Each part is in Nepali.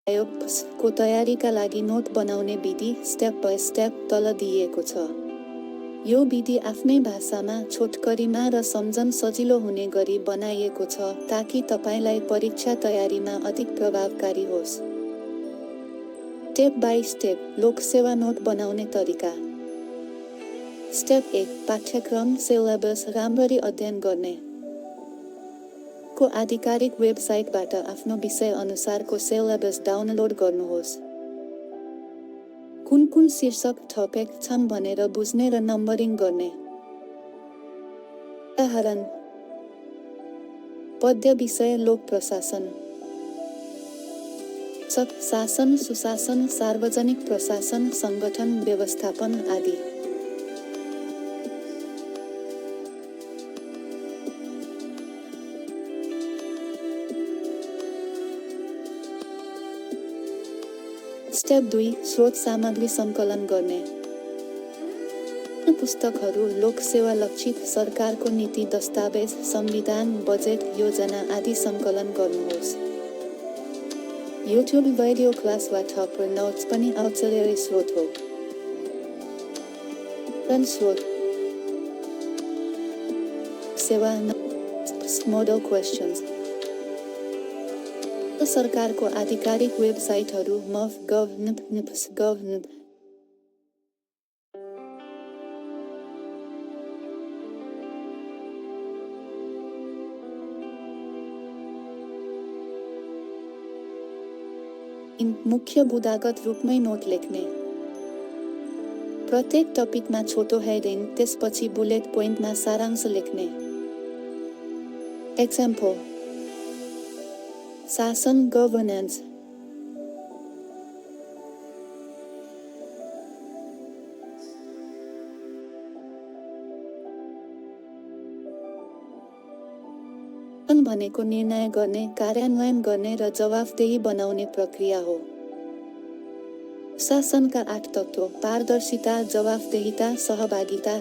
आयोगको तयारीका लागि नोट बनाउने विधि स्टेप बाई स्टेप तल दिइएको छ। यो विधि आफ्नै भाषामा, छोटकरीमा र सम्झन सजिलो हुने गरी बनाइएको छ ताकि तपाईलाई परीक्षा तयारीमा अधिक प्रभावकारी होस्। Step by step Lok Sewa note बनाउने तरिका। स्टेप 1 पाठ्यक्रम सिलेबस राम्ररी अध्ययन गर्ने। को आधिकारिक वेबसाइटबाट आफ्नो विषय अनुसारको सिलेबस डाउनलोड गर्नुहोस्। कुन शीर्षक टपिक छन् भनेर बुझ्ने र नम्बरिङ गर्ने। उदाहरण: पद्य विषय लोक प्रशासन, शासन, सुशासन, सार्वजनिक प्रशासन, संगठन व्यवस्थापन आदि। स्टेप 2 स्रोत सामग्री सङ्कलन गर्ने। पुस्तकहरू, लोकसेवा लक्षित, सरकारको नीति दस्तावेज, संविधान, बजेट, योजना आदि सङ्कलन गर्नुहोस्। युट्युब भिडियो क्लास वा थप नोट्स पनि औचित्य स्रोत हो। स्रोत सेवा मोडल क्वेशन्स। सरकारको आधिकारिक वेबसाइटहरू gov. मुख्य बुदागत रूपमै नोट लेख्ने। प्रत्येक टपिकमा छोटो हेडिङ, त्यसपछि बुलेट पोइन्टमा सारांश लेख्ने। एक्जाम्पल: शासन गभर्नेन्स। भनेको निर्णय गर्ने, कार्यान्वयन गर्ने र जवाफदेही बनाउने प्रक्रिया हो। शासनका 8 तत्त्व: पारदर्शिता, जवाफदेहिता, सहभागिता।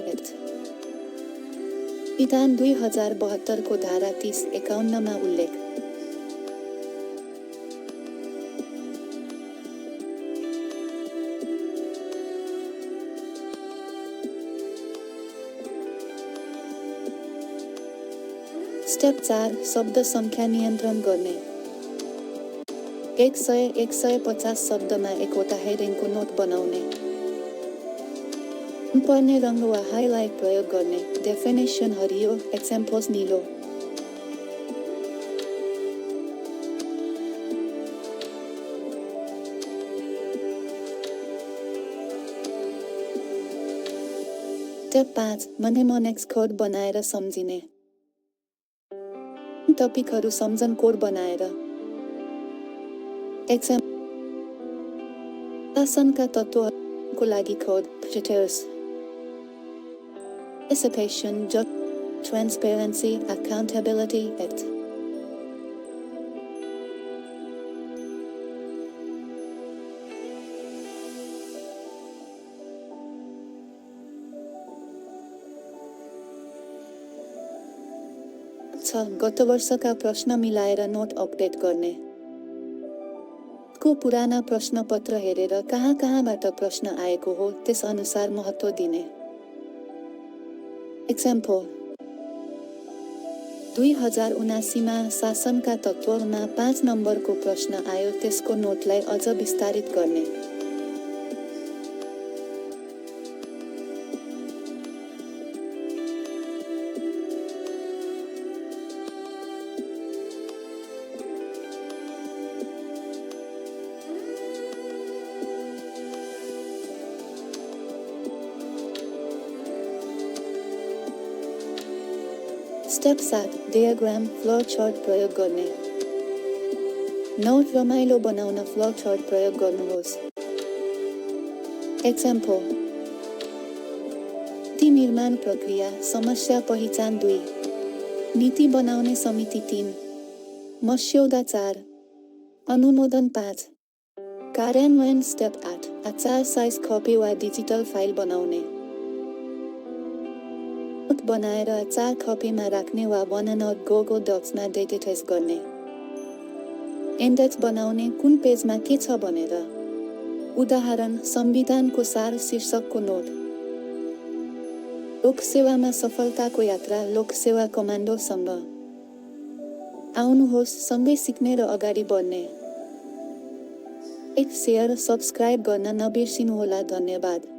विधान 2072 को धारा 30-51 मा उल्लेख। स्टेप 4 शब्द सङ्ख्या नियन्त्रण गर्ने। 100-150 शब्दमा एकवटा हेडिङको नोट बनाउने। पर्ने रङ वा हाइलाइट प्रयोग गर्ने। डेफिनेसन हरियो, एक्जाम्पल्स नीलो। स्टेप 5 मनेमोनिक्स कोड बनाएर सम्झिने। टपिकहरू सम्झन कोड बनाएर। शासनका तत्त्वहरूको लागि code participation, transparency, accountability, etc. गत वर्षका प्रश्न मिलाएर नोट अपडेट गर्ने। को पुराना प्रश्नपत्र हेरेर कहाँबाट प्रश्न आएको हो त्यस अनुसार महत्त्व दिने। एक्जाम्पल: 2079 मा शासनका तत्त्वमा 5 नम्बरको प्रश्न आयो, त्यसको नोटलाई अझ विस्तारित गर्ने। स्टेप 7 डायग्राम फ्लो चार्ट प्रयोग गर्ने। नोट रमाइलो बनाउन फ्लो चार्ट प्रयोग गर्नुहोस्। एक्जाम्पल: नीति निर्माण प्रक्रिया, समस्या पहिचान 2, नीति बनाउने समिति 3, मस्यौदा 4, अनुमोदन 5, कार्यान्वयन स्टेप 8 आचार साइज कपी वा डिजिटल फाइल बनाउने। नोट बनाएर 4 कपीमा राख्ने वा OneNote Google डक्समा डिजिटाइज गर्ने। इन्डेक्स बनाउने कुन पेजमा के छ भनेर। उदाहरण संविधानको सार शीर्षकको नोट। लोकसेवामा सफलताको यात्रा लोकसेवा कमान्डोसँग। आउनुहोस् सँगै सिक्ने र अगाडि बढ्ने। लाइक, शेयर, सब्स्क्राइब गर्न नबिर्सिनुहोला। धन्यवाद।